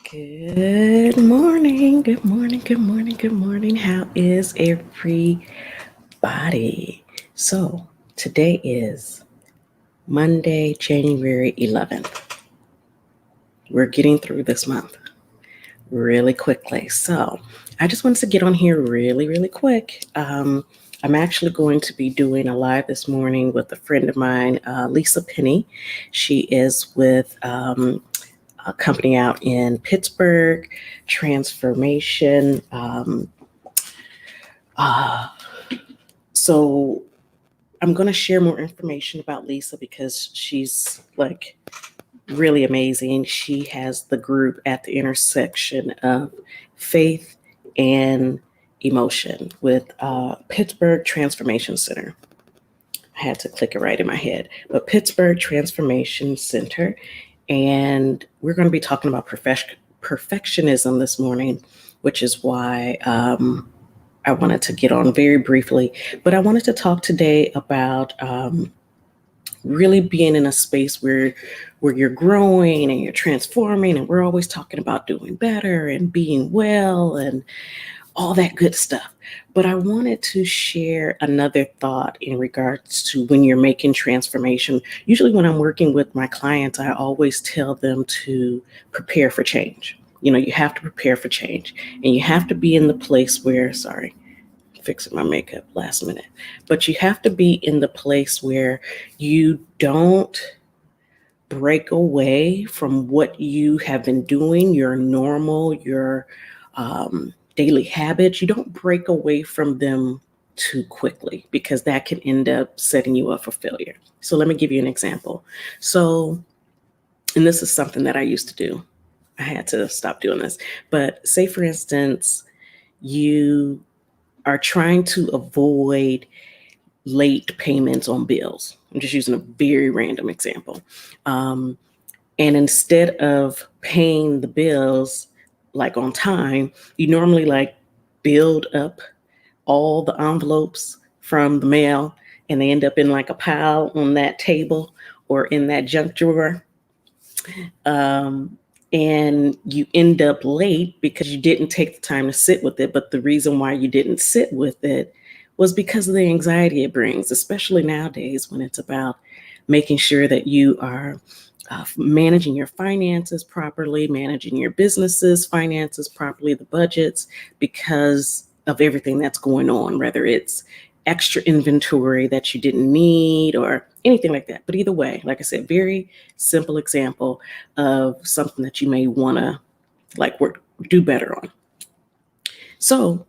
Good morning, good morning, good morning, good morning. How is everybody? So, today is Monday, January 11th. We're getting through this month really quickly. So, I just wanted to get on here really quick. I'm actually going to be doing a live this morning with a friend of mine, Lisa Penny. She is with a company out in Pittsburgh, Transformation. Uh, so I'm going to share more information about Lisa because she's like really amazing. She has the group at the intersection of faith and emotion with Pittsburgh Transformation Center. I had to click it right in my head, but Pittsburgh Transformation Center. And we're going to be talking about perfectionism this morning, which is why I wanted to get on very briefly. But I wanted to talk today about really being in a space where you're growing and you're transforming, and we're always talking about doing better and being well and all that good stuff. But I wanted to share another thought in regards to when you're making transformation. Usually, when I'm working with my clients, I always tell them to prepare for change. You have to prepare for change, and you have to be in the place where, sorry, fixing my makeup last minute, but you have to be in the place where you don't break away from what you have been doing, your normal, your daily habits. You don't break away from them too quickly because that can end up setting you up for failure. So let me give you an example. So, and this is something that I used to do. I had to stop doing this. But say, for instance, you are trying to avoid late payments on bills. I'm just using a very random example. Um, And instead of paying the bills like on time, you normally like build up all the envelopes from the mail and they end up in like a pile on that table or in that junk drawer. Um, and you end up late because you didn't take the time to sit with it. But the reason why you didn't sit with it was because of the anxiety it brings, especially nowadays when it's about making sure that you are managing your finances properly, managing your business's finances properly, the budgets, because of everything that's going on, whether it's extra inventory that you didn't need or anything like that. But either way, like I said, very simple example of something that you may want to do better on. So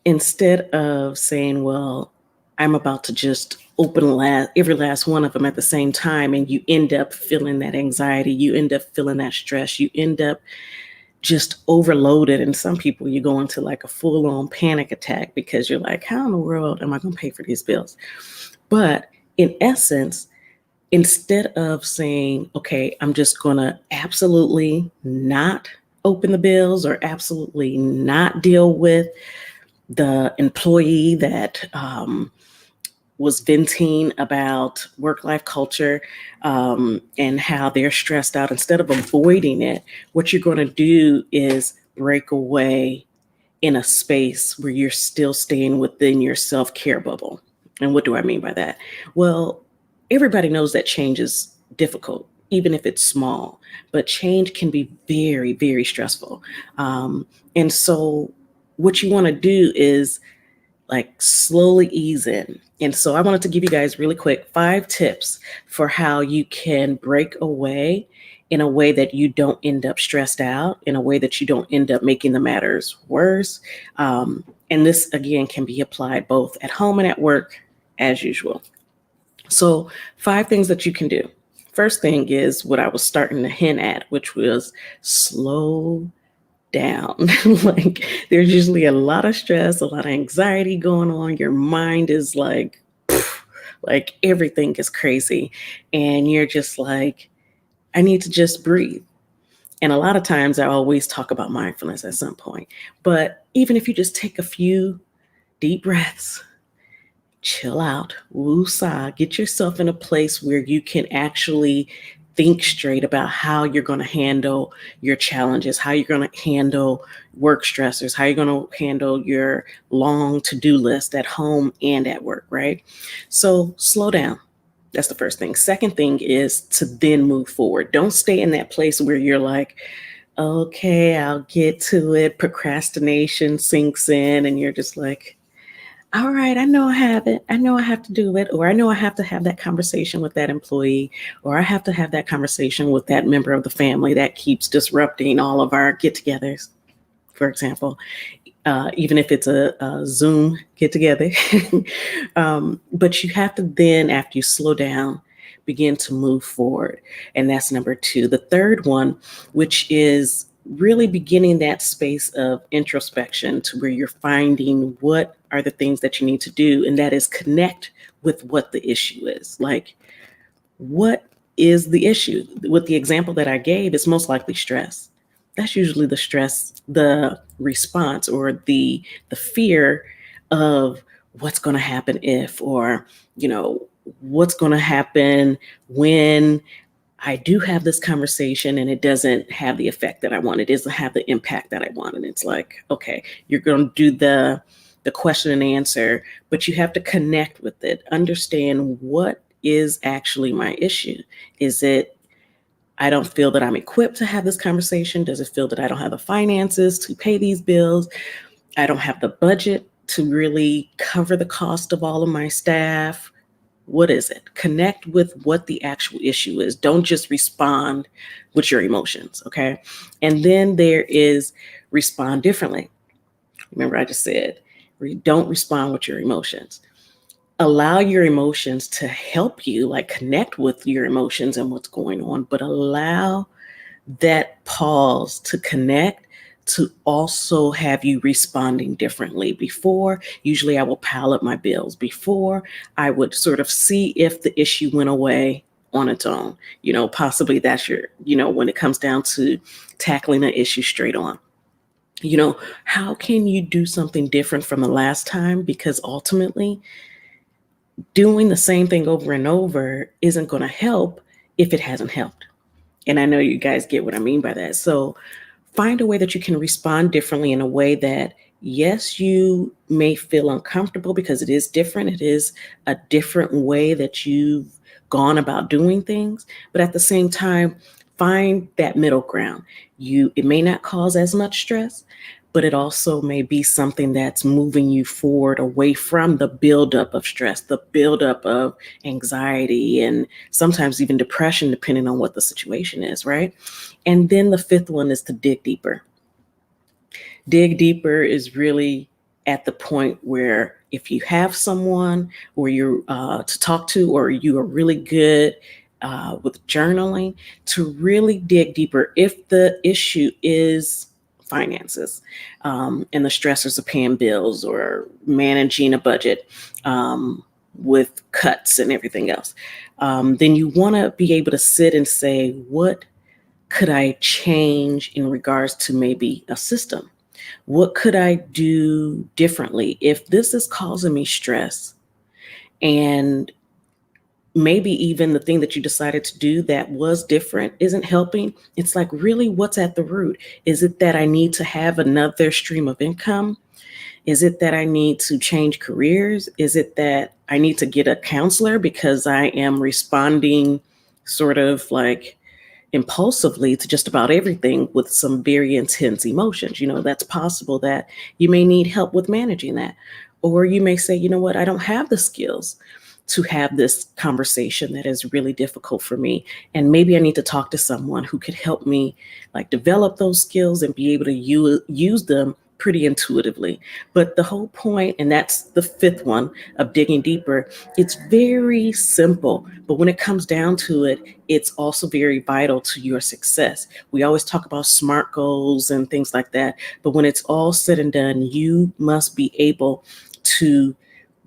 instead of saying, well, I'm about to just open every last one of them at the same time, and you end up feeling that anxiety, you end up feeling that stress, you end up just overloaded. And some people, you go into like a full-on panic attack because you're like, how in the world am I going to pay for these bills? But in essence, instead of saying, okay, I'm just going to absolutely not open the bills or absolutely not deal with the employee that was venting about work-life culture and how they're stressed out, instead of avoiding it, what you're going to do is break away in a space where you're still staying within your self-care bubble. And what do I mean by that? Well, everybody knows that change is difficult, even if it's small, but change can be very stressful. And so what you want to do is like slowly ease in. And so I wanted to give you guys really quick 5 tips for how you can break away in a way that you don't end up stressed out, in a way that you don't end up making the matters worse. And this, again, can be applied both at home and at work as usual. So 5 things that you can do. First thing is what I was starting to hint at, which was slow down. Like there's usually a lot of stress, a lot of anxiety going on. Your mind is like everything is crazy. And you're just like, I need to just breathe. And a lot of times I always talk about mindfulness at some point. But even if you just take a few deep breaths, chill out, woosah, get yourself in a place where you can actually think straight about how you're going to handle your challenges, how you're going to handle work stressors, how you're going to handle your long to-do list at home and at work, right? So slow down. That's the first thing. Second thing is to then move forward. Don't stay in that place where you're like, okay, I'll get to it. Procrastination sinks in and you're just like, all right, I know I have it. I know I have to do it. Or I know I have to have that conversation with that employee, or I have to have that conversation with that member of the family that keeps disrupting all of our get togethers, for example, even if it's a Zoom get together. But you have to then, after you slow down, begin to move forward. And that's number two. The third one, which is really beginning that space of introspection to where you're finding what are the things that you need to do. And that is connect with what the issue is. Like, what is the issue? With the example that I gave, it's most likely stress. That's usually the stress, the response, or the fear of what's going to happen if, or, what's going to happen when I do have this conversation and it doesn't have the effect that I want. It doesn't have the impact that I want. And it's like, okay, you're going to do the question and answer, but you have to connect with it. Understand what is actually my issue. Is it, I don't feel that I'm equipped to have this conversation? Does it feel that I don't have the finances to pay these bills? I don't have the budget to really cover the cost of all of my staff. What is it? Connect with what the actual issue is. Don't just respond with your emotions, okay? And then there is respond differently. Remember, I just said, don't respond with your emotions. Allow your emotions to help you, like connect with your emotions and what's going on, but allow that pause to connect to also have you responding differently. Before, usually I will pile up my bills. Before, I would sort of see if the issue went away on its own. Possibly that's your, when it comes down to tackling an issue straight on. How can you do something different from the last time? Because ultimately, doing the same thing over and over isn't going to help if it hasn't helped. And I know you guys get what I mean by that. So find a way that you can respond differently, in a way that, yes, you may feel uncomfortable because it is different. It is a different way that you've gone about doing things. But at the same time, find that middle ground. It may not cause as much stress, but it also may be something that's moving you forward away from the buildup of stress, the buildup of anxiety, and sometimes even depression, depending on what the situation is, right? And then the fifth one is to dig deeper. Dig deeper is really at the point where, if you have someone or you're to talk to, or you are really good with journaling, to really dig deeper. If the issue is finances and the stressors of paying bills or managing a budget with cuts and everything else, then you want to be able to sit and say, what could I change in regards to maybe a system? What could I do differently if this is causing me stress? And maybe even the thing that you decided to do that was different isn't helping. It's like, really, what's at the root? Is it that I need to have another stream of income? Is it that I need to change careers? Is it that I need to get a counselor because I am responding sort of like impulsively to just about everything with some very intense emotions? That's possible that you may need help with managing that. Or you may say, you know what, I don't have the skills to have this conversation that is really difficult for me. And maybe I need to talk to someone who could help me like develop those skills and be able to use them pretty intuitively. But the whole point, and that's the fifth one of digging deeper, it's very simple, but when it comes down to it, it's also very vital to your success. We always talk about SMART goals and things like that, but when it's all said and done, you must be able to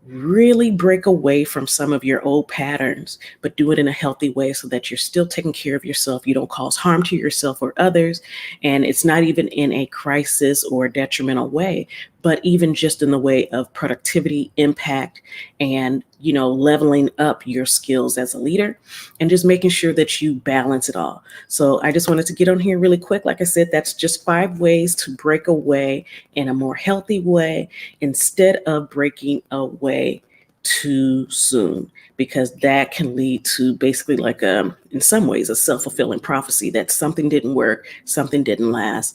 really break away from some of your old patterns, but do it in a healthy way so that you're still taking care of yourself. You don't cause harm to yourself or others. And it's not even in a crisis or detrimental way, but even just in the way of productivity, impact, and leveling up your skills as a leader and just making sure that you balance it all. So I just wanted to get on here really quick. Like I said, that's just 5 ways to break away in a more healthy way instead of breaking away too soon, because that can lead to basically like in some ways a self-fulfilling prophecy that something didn't work, something didn't last,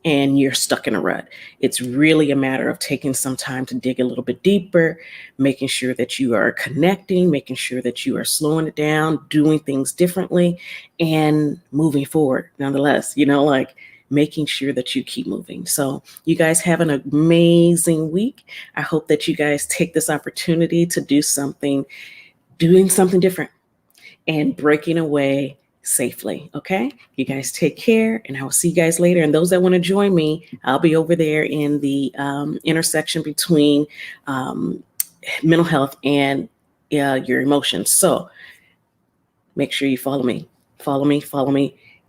and you're stuck in a rut. It's really a matter of taking some time to dig a little bit deeper, making sure that you are connecting, making sure that you are slowing it down, doing things differently, and moving forward nonetheless, like making sure that you keep moving. So you guys have an amazing week. I hope that you guys take this opportunity to doing something different and breaking away safely. Okay. You guys take care, and I will see you guys later. And those that want to join me, I'll be over there in the intersection between mental health and your emotions. So make sure you follow me.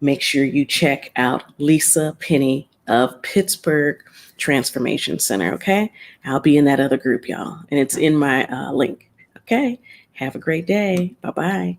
Make sure you check out Lisa Penny of Pittsburgh Transformation Center. Okay. I'll be in that other group, y'all. And it's in my link. Okay. Have a great day. Bye-bye.